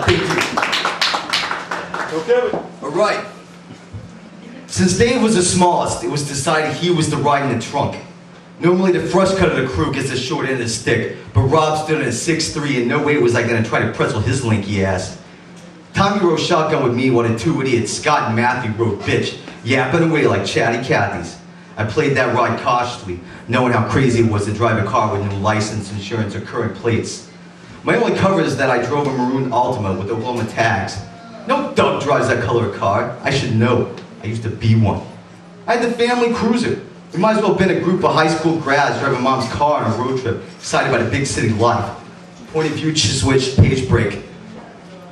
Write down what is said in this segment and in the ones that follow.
Thank you. Okay. All right. Since Dave was the smallest, it was decided he was the ride in the trunk. Normally the fresh cut of the crew gets the short end of the stick, but Rob stood at 6'3", and no way was I gonna try to pretzel his lanky ass. Tommy rode shotgun with me while the two idiots, Scott and Matthew, rode bitch, yapping away like chatty Cathy's. I played that ride cautiously, knowing how crazy it was to drive a car with no license, insurance, or current plates. My only cover is that I drove a maroon Altima with Oklahoma tags. No dog drives that color car. I should know. I used to be one. I had the family cruiser. We might as well have been a group of high school grads driving mom's car on a road trip, excited by the big city life. Point of view switch, page break.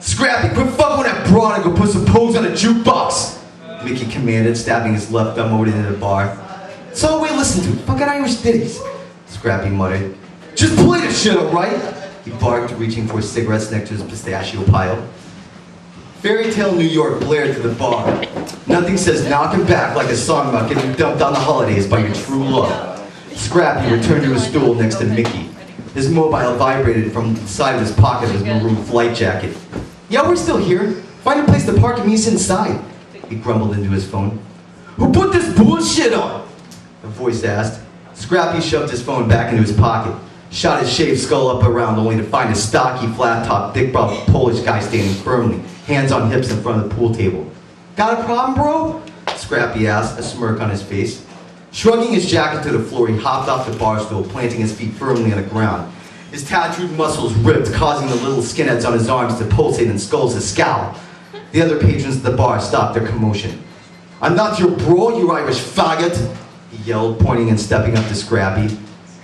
Scrappy, quit fucking with that broad and go put some pose on a jukebox, Mickey commanded, stabbing his left thumb over into the bar. That's all we listen to, fucking Irish ditties, Scrappy muttered. Just play the shit, alright? He barked, reaching for cigarettes next to his pistachio pile. Fairy Tale New York blared to the bar. Nothing says knock him back like a song about getting dumped on the holidays by your true love. Scrappy returned to his stool next to Mickey. His mobile vibrated from the side of his pocket of his maroon flight jacket. Yeah, we're still here. Find a place to park and meet us inside, he grumbled into his phone. Who put this bullshit on? A voice asked. Scrappy shoved his phone back into his pocket, shot his shaved skull up around only to find a stocky, flat-topped, thick-browed Polish guy standing firmly, hands on hips in front of the pool table. Got a problem, bro? Scrappy asked, a smirk on his face. Shrugging his jacket to the floor, he hopped off the bar stool, planting his feet firmly on the ground. His tattooed muscles ripped, causing the little skinheads on his arms to pulsate and skulls to scowl. The other patrons at the bar stopped their commotion. I'm not your bro, you Irish faggot, he yelled, pointing and stepping up to Scrappy.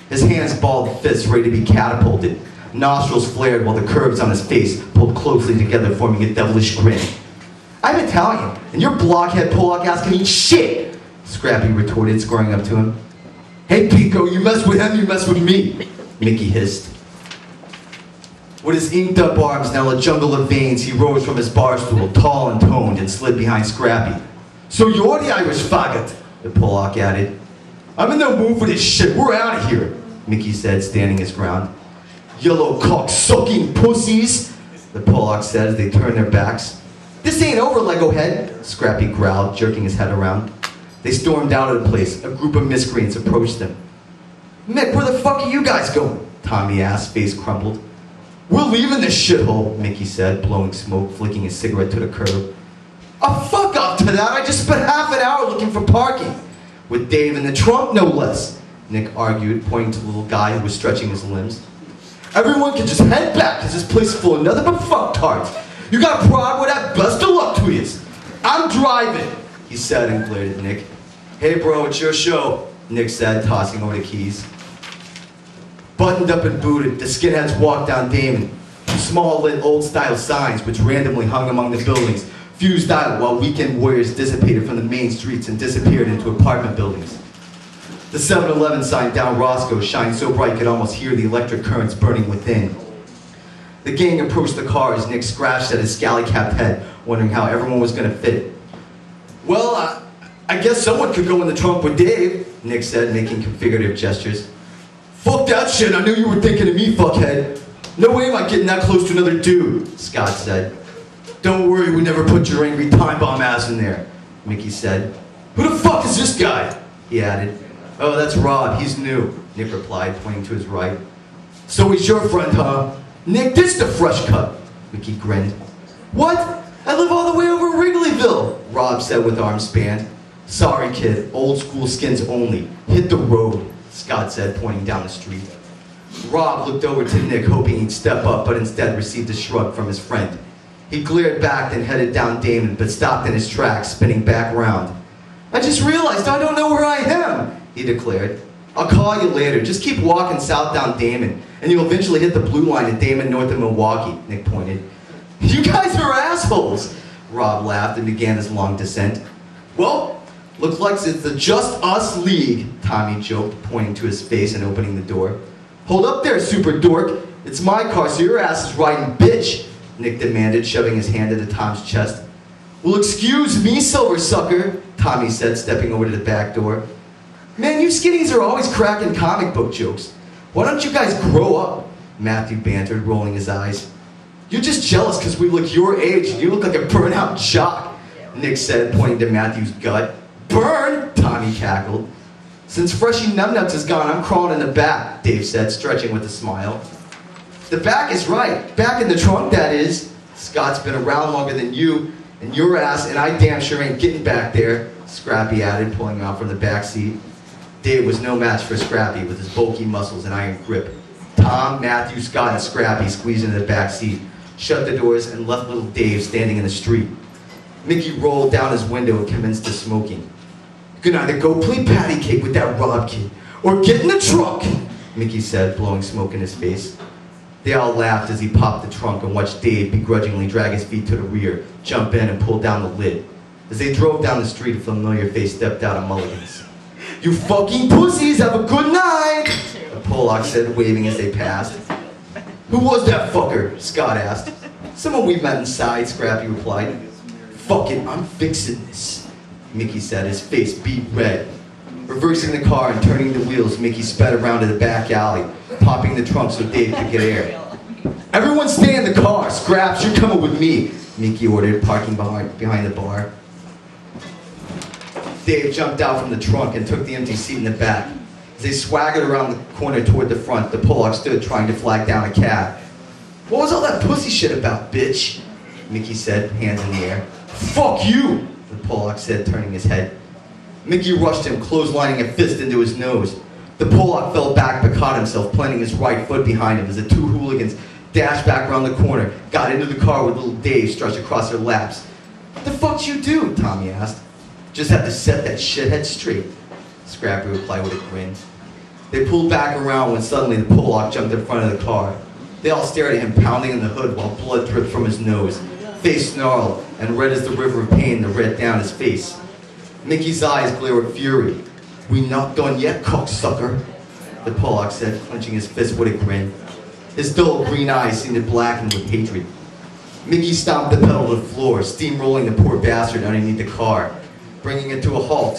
His hands balled fists ready to be catapulted. Nostrils flared while the curves on his face pulled closely together, forming a devilish grin. I'm Italian, and your blockhead Polak ass can eat shit, Scrappy retorted, squaring up to him. Hey Pico, you mess with him, you mess with me, Mickey hissed. With his inked-up arms now a jungle of veins, he rose from his bar stool, tall and toned, and slid behind Scrappy. So you're the Irish faggot, the Polak added. I'm in no mood for this shit, we're out of here, Mickey said, standing his ground. Yellow cock-sucking pussies, the Polak said as they turned their backs. This ain't over, Lego head, Scrappy growled, jerking his head around. They stormed out of the place. A group of miscreants approached them. Mick, where the fuck are you guys going? Tommy asked, face crumpled. We're leaving this shithole, Mickey said, blowing smoke, flicking his cigarette to the curb. Oh, fuck off to that. I just spent half an hour looking for parking. With Dave in the trunk, no less, Nick argued, pointing to the little guy who was stretching his limbs. Everyone can just head back, because this place is full of nothing but fucktards. You got a problem with that? Best of luck to you. I'm driving, he said and glared at Nick. Hey bro, it's your show, Nick said, tossing over the keys. Buttoned up and booted, the skinheads walked down Damon. Small lit old-style signs, which randomly hung among the buildings, fused out while weekend warriors dissipated from the main streets and disappeared into apartment buildings. The 7-Eleven sign down Roscoe shined so bright you could almost hear the electric currents burning within. The gang approached the car as Nick scratched at his scally-capped head, wondering how everyone was going to fit. Well, I guess someone could go in the trunk with Dave, Nick said, making configurative gestures. Fuck that shit, I knew you were thinking of me, fuckhead. No way am I getting that close to another dude, Scott said. Don't worry, we never put your angry time bomb ass in there, Mickey said. Who the fuck is this guy? He added. Oh, that's Rob, he's new, Nick replied, pointing to his right. So he's your friend, huh? Nick, this the fresh cut, Mickey grinned. What? I live all the way over in Wrigleyville, Rob said with arms spanned. Sorry, kid, old school skins only. Hit the road, Scott said, pointing down the street. Rob looked over to Nick, hoping he'd step up, but instead received a shrug from his friend. He glared back, then headed down Damon, but stopped in his tracks, spinning back around. I just realized I don't know where I am, he declared. I'll call you later. Just keep walking south down Damon, and you'll eventually hit the blue line at Damon north of Milwaukee, Nick pointed. You guys are assholes, Rob laughed and began his long descent. Well, looks like it's the Just Us League, Tommy joked, pointing to his face and opening the door. Hold up there, super dork. It's my car, so your ass is riding bitch, Nick demanded, shoving his hand into Tom's chest. Well, excuse me, silver sucker, Tommy said, stepping over to the back door. Man, you skinnies are always cracking comic book jokes. Why don't you guys grow up? Matthew bantered, rolling his eyes. You're just jealous because we look your age and you look like a burnout jock, Nick said, pointing to Matthew's gut. Burn? Tommy cackled. Since Freshie Numbnuts is gone, I'm crawling in the back, Dave said, stretching with a smile. The back is right. Back in the trunk, that is. Scott's been around longer than you and your ass, and I damn sure ain't getting back there, Scrappy added, pulling him out from the back seat. Dave was no match for Scrappy with his bulky muscles and iron grip. Tom, Matthew, Scott, and Scrappy squeezed into the back seat, shut the doors, and left little Dave standing in the street. Mickey rolled down his window and commenced to smoking. You can either go play patty cake with that Rob kid, or get in the trunk, Mickey said, blowing smoke in his face. They all laughed as he popped the trunk and watched Dave begrudgingly drag his feet to the rear, jump in, and pull down the lid. As they drove down the street, a familiar face stepped out of Mulligan's. You fucking pussies, have a good night, the Pollock said, waving as they passed. Who was that fucker? Scott asked. Someone we met inside, Scrappy replied. Fuck it, I'm fixing this, Mickey said, his face beet red. Reversing the car and turning the wheels, Mickey sped around to the back alley, popping the trunk so Dave could get air. Everyone stay in the car. Scraps, you're coming with me, Mickey ordered, parking behind the bar. Dave jumped out from the trunk and took the empty seat in the back. As they swaggered around the corner toward the front, the Pollock stood trying to flag down a cab. What was all that pussy shit about, bitch? Mickey said, hands in the air. Fuck you, the Pollock said, turning his head. Mickey rushed him, clotheslining a fist into his nose. The Pollock fell back but caught himself, planting his right foot behind him as the two hooligans dashed back around the corner, got into the car with little Dave stretched across their laps. What the fuck'd you do? Tommy asked. Just had to set that shithead straight, Scrappy replied with a grin. They pulled back around when suddenly the Pollock jumped in front of the car. They all stared at him, pounding in the hood while blood dripped from his nose. Face snarled, and red as the river of pain that ran down his face. Mickey's eyes glared with fury. We not done yet, cocksucker, the Pollock said, clenching his fist with a grin. His dull green eyes seemed to blacken with hatred. Mickey stomped the pedal to the floor, steamrolling the poor bastard underneath the car. Bringing it to a halt,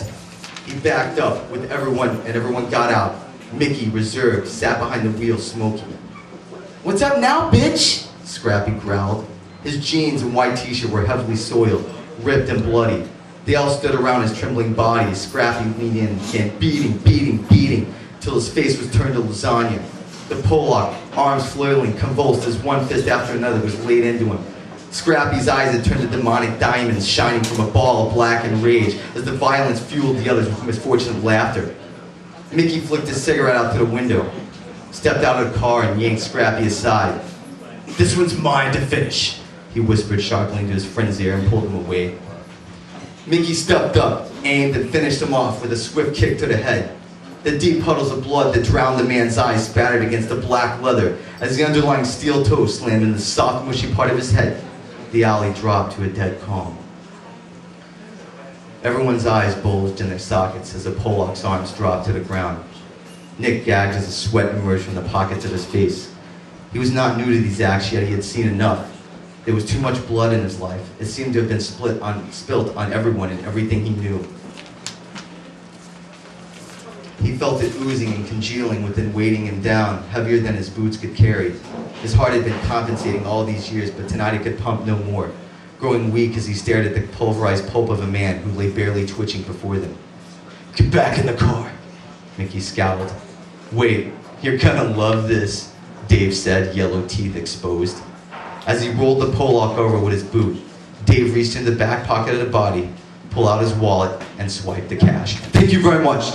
he backed up with everyone, and everyone got out. Mickey, reserved, sat behind the wheel smoking. What's up now, bitch? Scrappy growled. His jeans and white t-shirt were heavily soiled, ripped and bloody. They all stood around his trembling body as Scrappy leaned in and began beating, till his face was turned to lasagna. The Pollock, arms flailing, convulsed as one fist after another was laid into him. Scrappy's eyes had turned to demonic diamonds shining from a ball of blackened rage as the violence fueled the others with misfortunate laughter. Mickey flicked his cigarette out to the window, stepped out of the car and yanked Scrappy aside. This one's mine to finish, he whispered sharply into his friend's ear and pulled him away. Mickey stepped up, aimed, and finished him off with a swift kick to the head. The deep puddles of blood that drowned the man's eyes spattered against the black leather as the underlying steel toe slammed in the soft, mushy part of his head. The alley dropped to a dead calm. Everyone's eyes bulged in their sockets as the Pollock's arms dropped to the ground. Nick gagged as the sweat emerged from the pockets of his face. He was not new to these acts, yet he had seen enough. There was too much blood in his life. It seemed to have been spilt on everyone and everything he knew. He felt it oozing and congealing within, weighting him down, heavier than his boots could carry. His heart had been compensating all these years, but tonight it could pump no more, growing weak as he stared at the pulverized pulp of a man who lay barely twitching before them. Get back in the car, Mickey scowled. Wait, you're gonna love this, Dave said, yellow teeth exposed. As he rolled the Pollock over with his boot, Dave reached into the back pocket of the body, pulled out his wallet, and swiped the cash. Thank you very much.